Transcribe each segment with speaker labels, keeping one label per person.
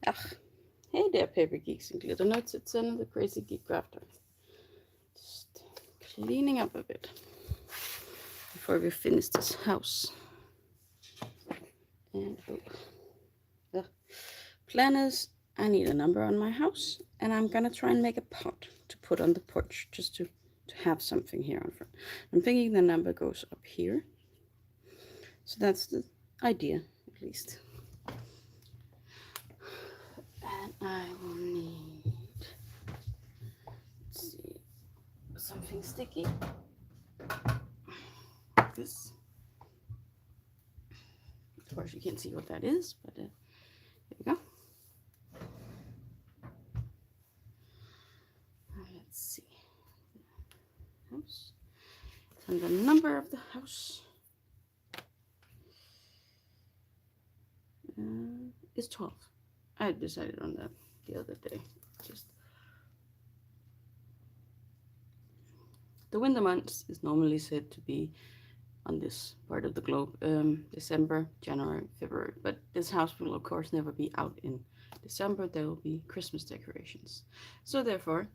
Speaker 1: Ugh. Hey there, paper geeks and glitter nuts. It's another crazy geek crafter. Just cleaning up a bit before we finish this house. And the plan is I need a number on my house, and I'm gonna try and make a pot to put on the porch just to have something here on front. I'm thinking the number goes up here. So that's the idea, at least. And I will need, let's see, something sticky. This. Of course, you can't see what that is, but here we go. Let's see. House. And the number of the house is 12. I decided on that the other day. Just the winter months is normally said to be on this part of the globe, December, January, February. But this house will, of course, never be out in December. There will be Christmas decorations. So therefore,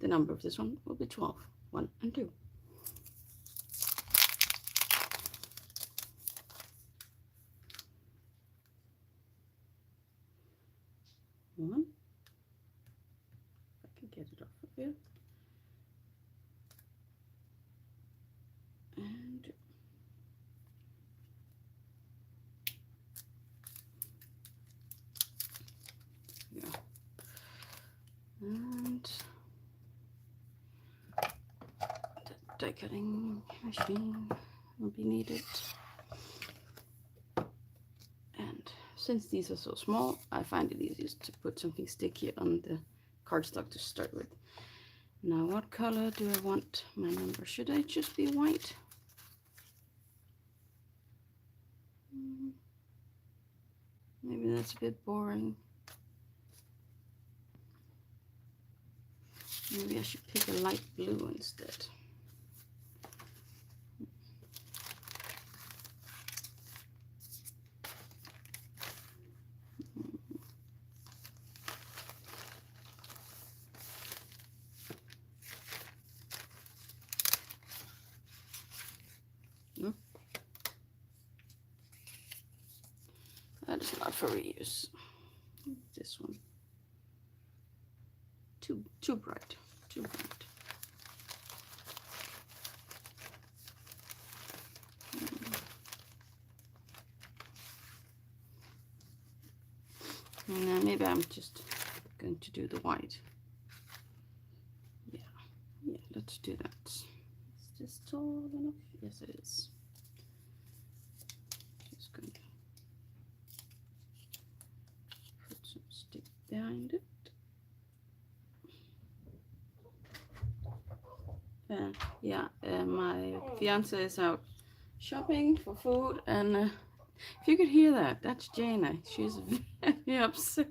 Speaker 1: the number of this one will be 12, 1 and 2. One. If I can get it off of here. And yeah. And the die cutting machine will be needed. And since these are so small, I find it easiest to put something sticky on the cardstock to start with. Now, what color do I want my number? Should I just be white? Maybe that's a bit boring. Maybe I should pick a light blue instead. No, that is not for reuse. This one. Too bright. Too bright. And maybe I'm just going to do the white. Yeah, let's do that. Is this tall enough? Yes, it is. Just going to put some stick behind it. My fiance is out shopping for food, and if you could hear that, that's Jana. She's very upset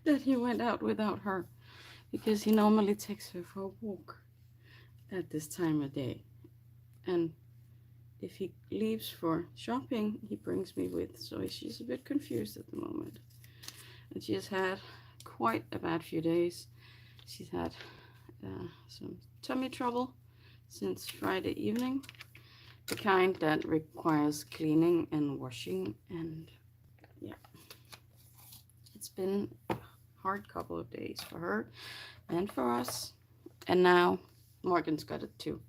Speaker 1: that he went out without her, because he normally takes her for a walk at this time of day. And if he leaves for shopping, he brings me with, so she's a bit confused at the moment. And she has had quite a bad few days. She's had some tummy trouble since Friday evening, the kind that requires cleaning and washing, and yeah, it's been a hard couple of days for her and for us, and now Morgan's got it too.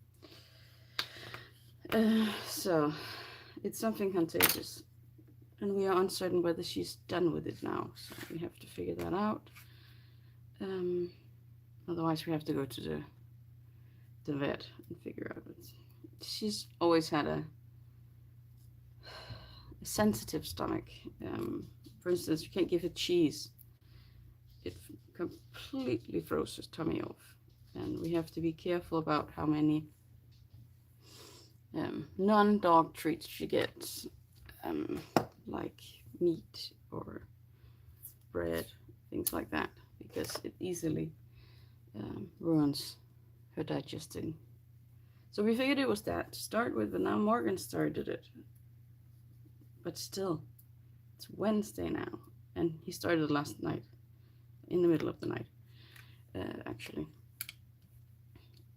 Speaker 1: So it's something contagious, and we are uncertain whether she's done with it now, so we have to figure that out. Otherwise we have to go to the vet and figure out it. She's always had a sensitive stomach. For instance, you can't give her cheese. It completely throws her tummy off, and we have to be careful about how many non-dog treats she gets, like meat or bread, things like that, because it easily ruins her digesting. So we figured it was that to start with, but now Morgan started it. But still, it's Wednesday now, and he started last night, in the middle of the night, actually.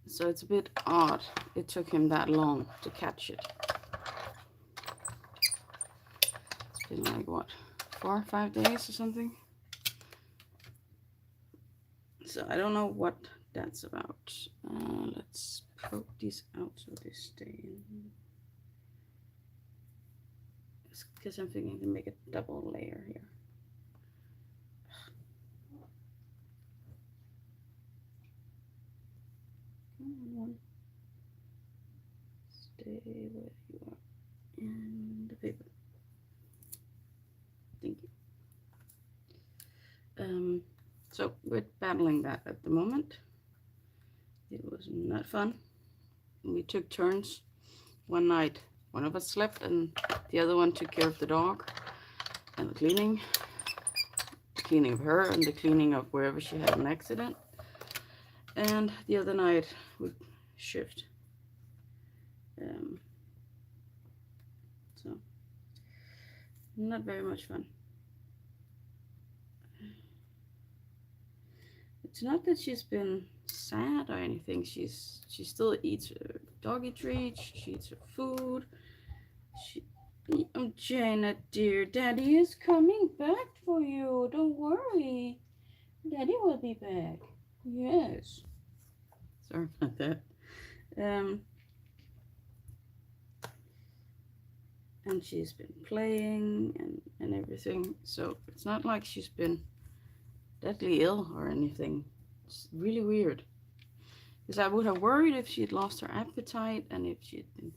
Speaker 1: So it's a bit odd. It took him that long to catch it. It's been like, what, 4 or 5 days or something? So I don't know what that's about. Let's poke these out so they stay in. Because I'm thinking to make a double layer here. Come on. Stay where you are in the paper. Thank you. So we're battling that at the moment. It was not fun. We took turns. One night, one of us slept and the other one took care of the dog and the cleaning of her and the cleaning of wherever she had an accident. And the other night we shift. So not very much fun. It's not that she's been sad or anything. She still eats her doggy treats. She eats her food. Jaina, dear, Daddy is coming back for you. Don't worry. Daddy will be back. Yes. Sorry about that. And she's been playing and everything. So it's not like she's been deadly ill or anything. It's really weird. Because I would have worried if she'd lost her appetite and if she'd been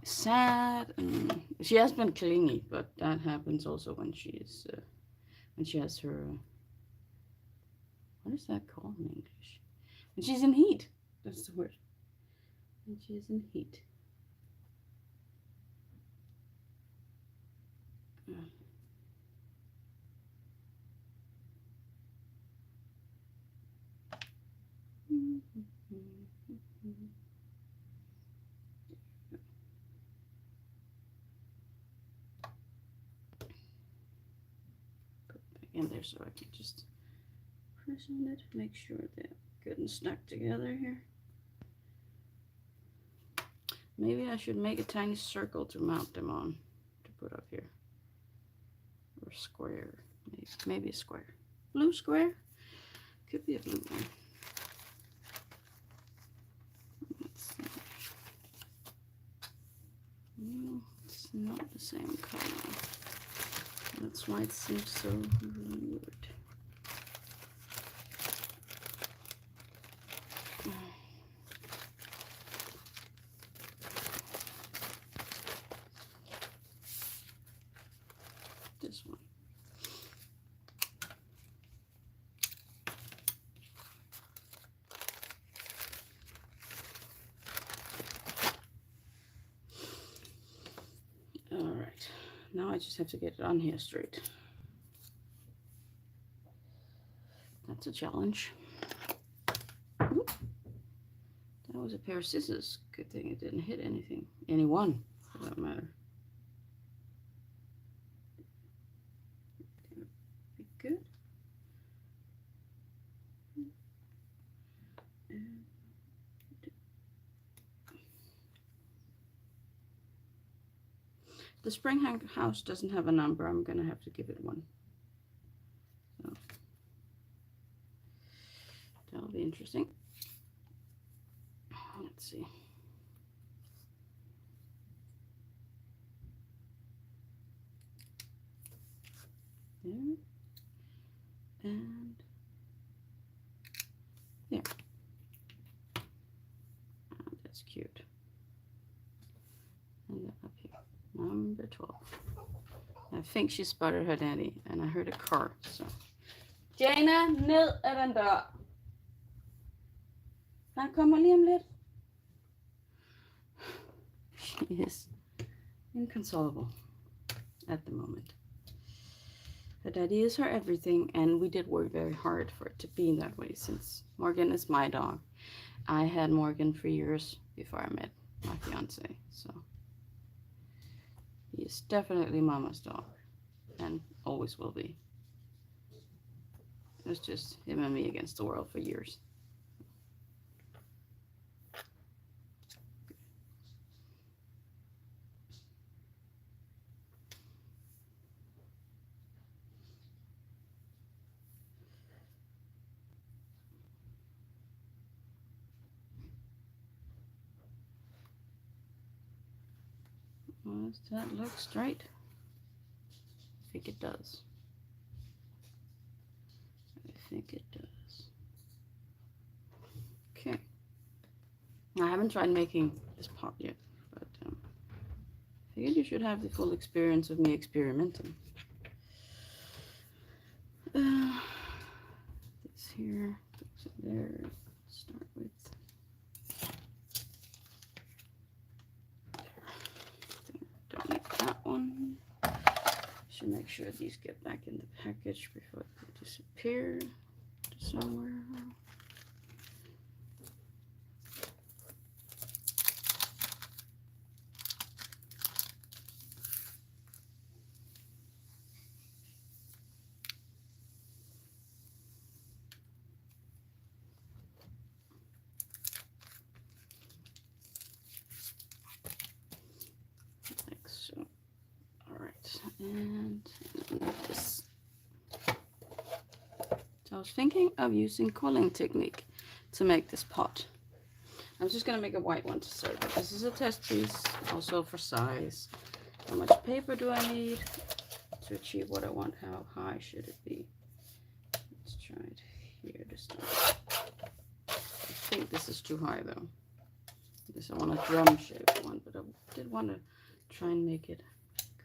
Speaker 1: sad. And she has been clingy, but that happens also when she has her, what is that called in English? When she's in heat. That's the word. When she's in heat. Put it back in there so I can just press on it, make sure they're good and stuck together here. Maybe I should make a tiny circle to mount them on, to put up here. Or square, maybe a square. Blue square? Could be a blue one. Let's see. No, it's not the same color. That's why it seems so weird. This one. All right, now I just have to get it on here straight. That's a challenge. Oop. That was a pair of scissors. Good thing it didn't hit anything. Anyone, for that matter. Be good. The spring house doesn't have a number. I'm gonna have to give it one. So that'll be interesting. Let's see. There and there. Oh, that's cute. And up here. Number 12. I think she spotted her daddy, and I heard a car, so. Jaina, ned ad den dør. Han kommer lige om lidt. She is inconsolable at the moment. Her daddy is her everything, and we did work very hard for it to be that way, since Morgan is my dog. I had Morgan for years before I met my fiance, so he is definitely Mama's dog. and always will be. It's just him and me against the world for years. Does that look straight? I think it does. I think it does. Okay. I haven't tried making this pot yet, but I figured you should have the full experience of me experimenting. This here goes in there. Start with. Don't need that one. Should make sure these get back in the package before they disappear to somewhere. Like so. Alright, and this. So I was thinking of using culling technique to make this pot. I'm just going to make a white one to serve it. This is a test piece, also for size. How much paper do I need to achieve what I want? How high should it be? Let's try it here to start. I think this is too high though. Because I want a drum shaped one, but I did want to try and make it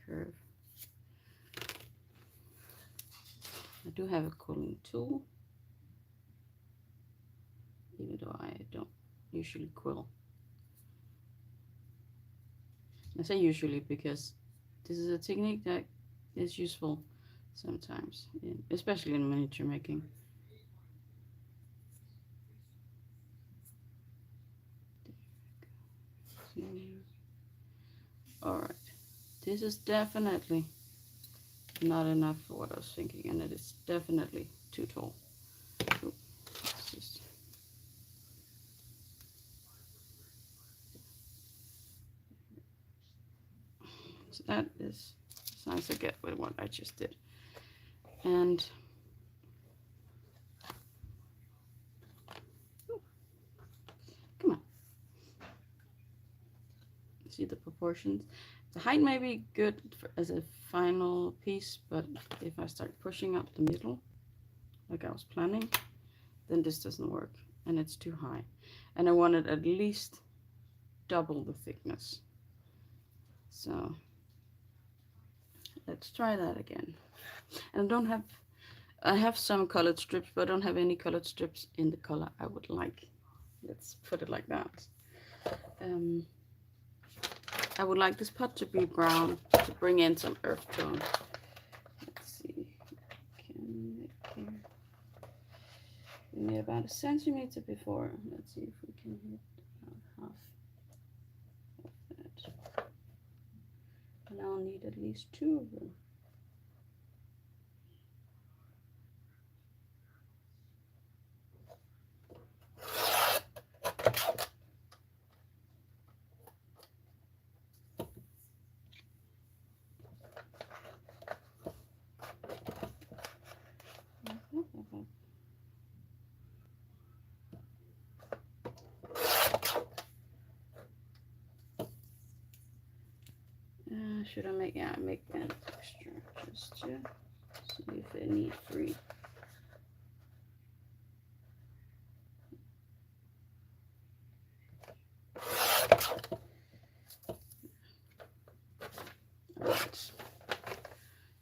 Speaker 1: curve. I do have a culling tool, even though I don't usually quill. I say usually because this is a technique that is useful sometimes, especially in miniature making. Alright, this is definitely not enough for what I was thinking, and it is definitely too tall. So, so that is the size I get with what I just did. And come on, see the proportions. The height may be good as a final piece, but if I start pushing up the middle like I was planning, then this doesn't work and it's too high, and I wanted at least double the thickness. So let's try that again. And I have some colored strips, but I don't have any colored strips in the color I would like. Let's put it like that. I would like this pot to be brown to bring in some earth tone. Let's see. We made about 1 centimeter before. Let's see if we can hit about half of that. And I'll need at least 2 of them. Should I make, yeah, make that extra just to see if they need free. Alright,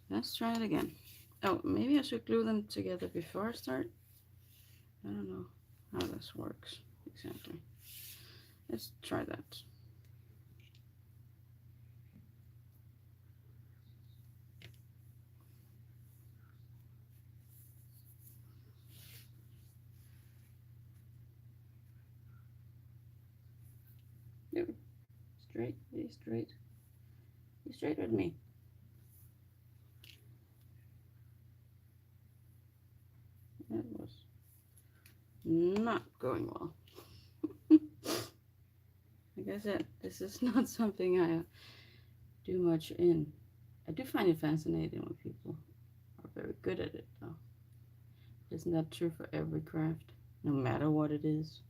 Speaker 1: let's try it again. Oh, maybe I should glue them together before I start. I don't know how this works exactly. Let's try that. Yep. Straight, be straight. Be straight with me. not going well. Like I said, this is not something I do much in. I do find it fascinating when people are very good at it, though. Isn't that true for every craft, no matter what it is?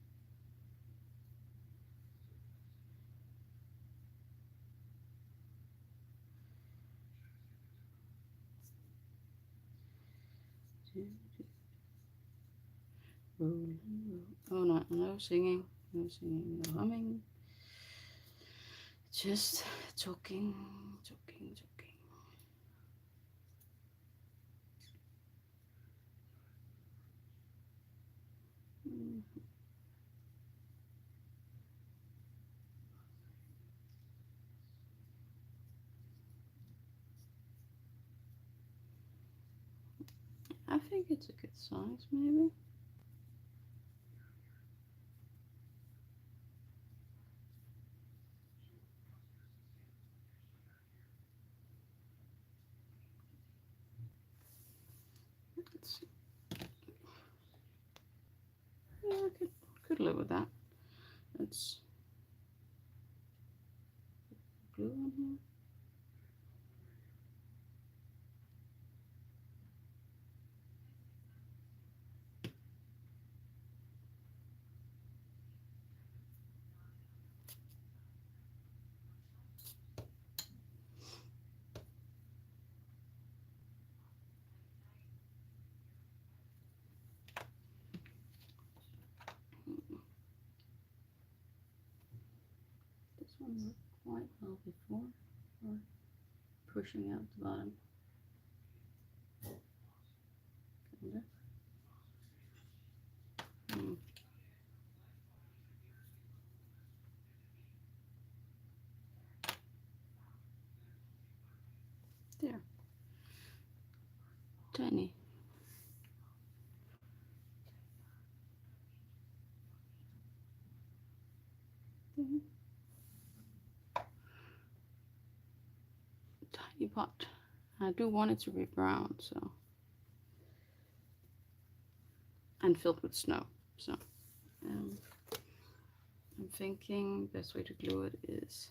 Speaker 1: Oh, no singing, no singing, no humming. Just talking. I think it's a good size, maybe. Let's see. Yeah, I could live with that. Let's glue on here. This one worked quite well before, or pushing out the bottom. Kinda. There. Tiny. There. Tiny pot. I do want it to be brown, so. And filled with snow, so. I'm thinking best way to glue it is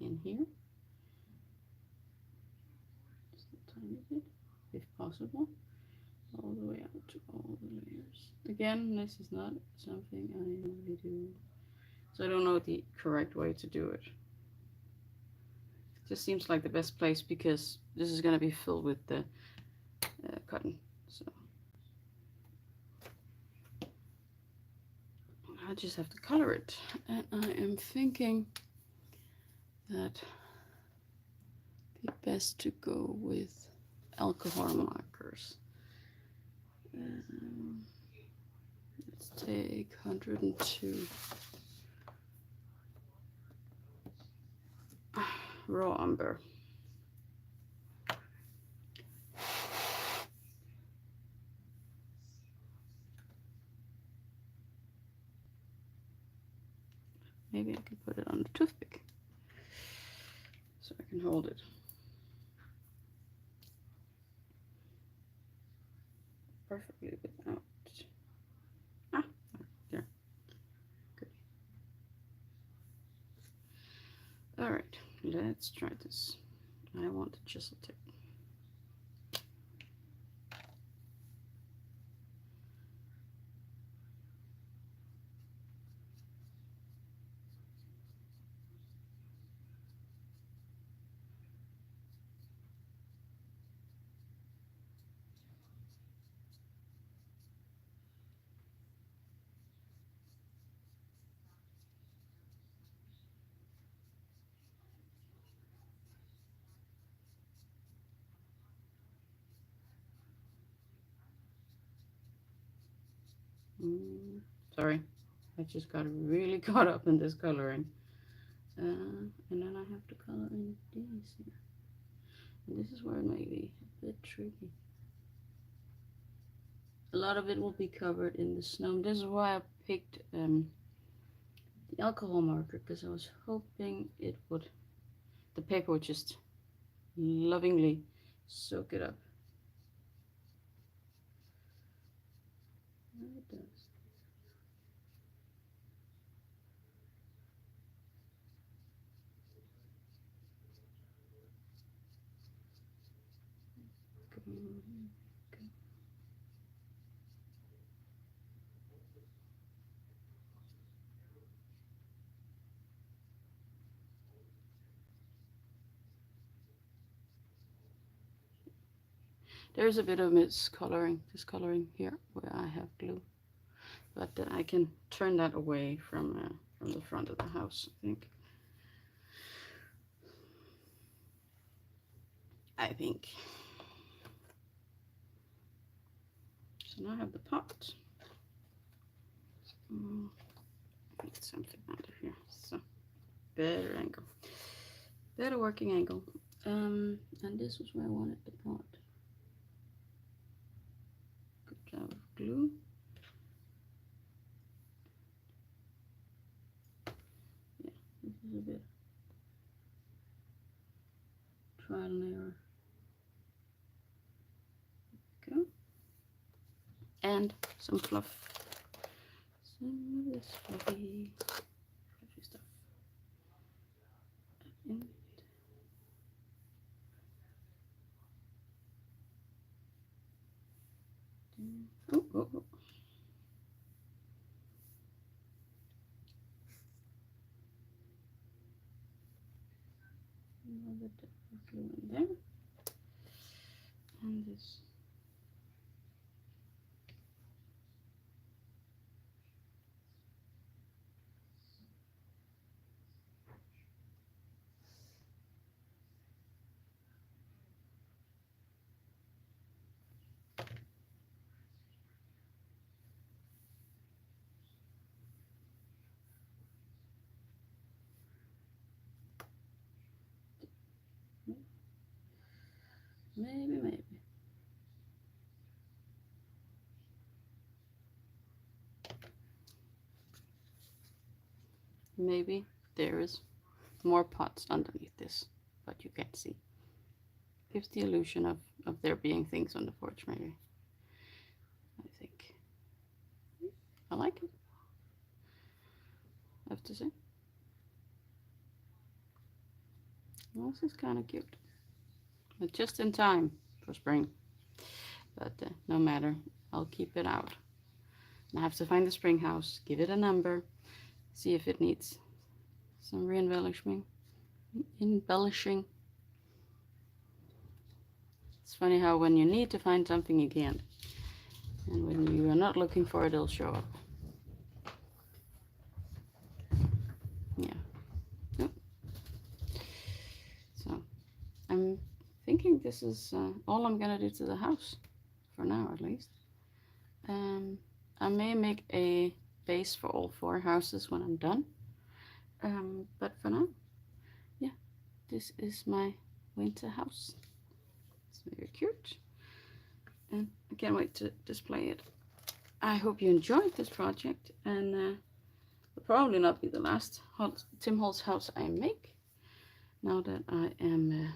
Speaker 1: in here. Just a tiny bit, if possible. All the way out to all the layers. Again, this is not something I usually do, so I don't know the correct way to do it. It just seems like the best place because this is going to be filled with the cotton, so I just have to color it, and I am thinking that it'd be best to go with alcohol markers. Let's take 102 raw umber. Maybe I can put it on the toothpick so I can hold it. Perfectly without. There. Good. Alright, let's try this. I want a chisel tip. Sorry, I just got really caught up in this coloring. And then I have to color in these here. And this is where it may be a bit tricky. A lot of it will be covered in the snow. This is why I picked the alcohol marker, because I was hoping it would, the paper would just lovingly soak it up. It does. There's a bit of discoloring here where I have glue, but I can turn that away from the front of the house, I think. So now I have the pot. Need something under here, so better angle, better working angle. And this was where I wanted the pot. Good job of glue. Yeah, this is a bit trial and error. There we go. And some fluff. Some of this fluffy stuff. In it. Oh, oh, oh. Another glue in there. And this. Maybe. Maybe there is more pots underneath this, but you can't see. Gives the illusion of there being things on the porch, maybe. I think. I like it, I have to say. Well, this is kind of cute. But just in time for spring. But no matter, I'll keep it out. I have to find the spring house, give it a number, see if it needs some embellishing. It's funny how when you need to find something you can't, and when you are not looking for it, it'll show up. Yeah. Yep. So I'm thinking this is all I'm gonna do to the house for now, at least. I may make a base for all 4 houses when I'm done, but for now, yeah, this is my winter house. It's very cute, and I can't wait to display it. I hope you enjoyed this project, and it'll probably not be the last Tim Holtz house I make. Now that I am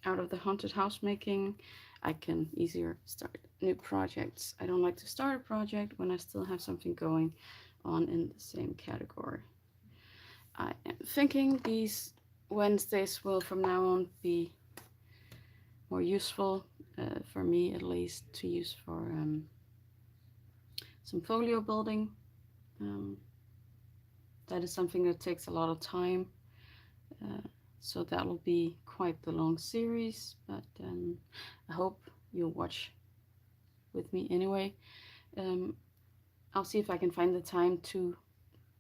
Speaker 1: out of the haunted house making, I can easier start new projects. I don't like to start a project when I still have something going on in the same category. I am thinking these Wednesdays will from now on be more useful for me, at least, to use for some folio building. That is something that takes a lot of time, so that'll be quite the long series, but I hope you'll watch with me anyway. I'll see if I can find the time to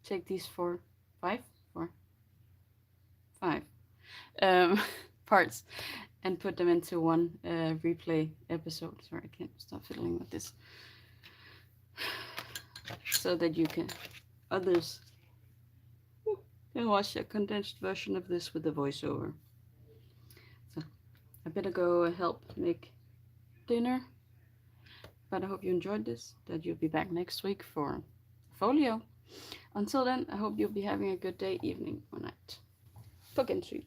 Speaker 1: take these 5 parts and put them into one replay episode. Sorry, I can't stop fiddling with this. So that others can watch a condensed version of this with the voiceover. So I better go help make dinner. But I hope you enjoyed this, that you'll be back next week for folio. Until then, I hope you'll be having a good day, evening, or night. På gensyn.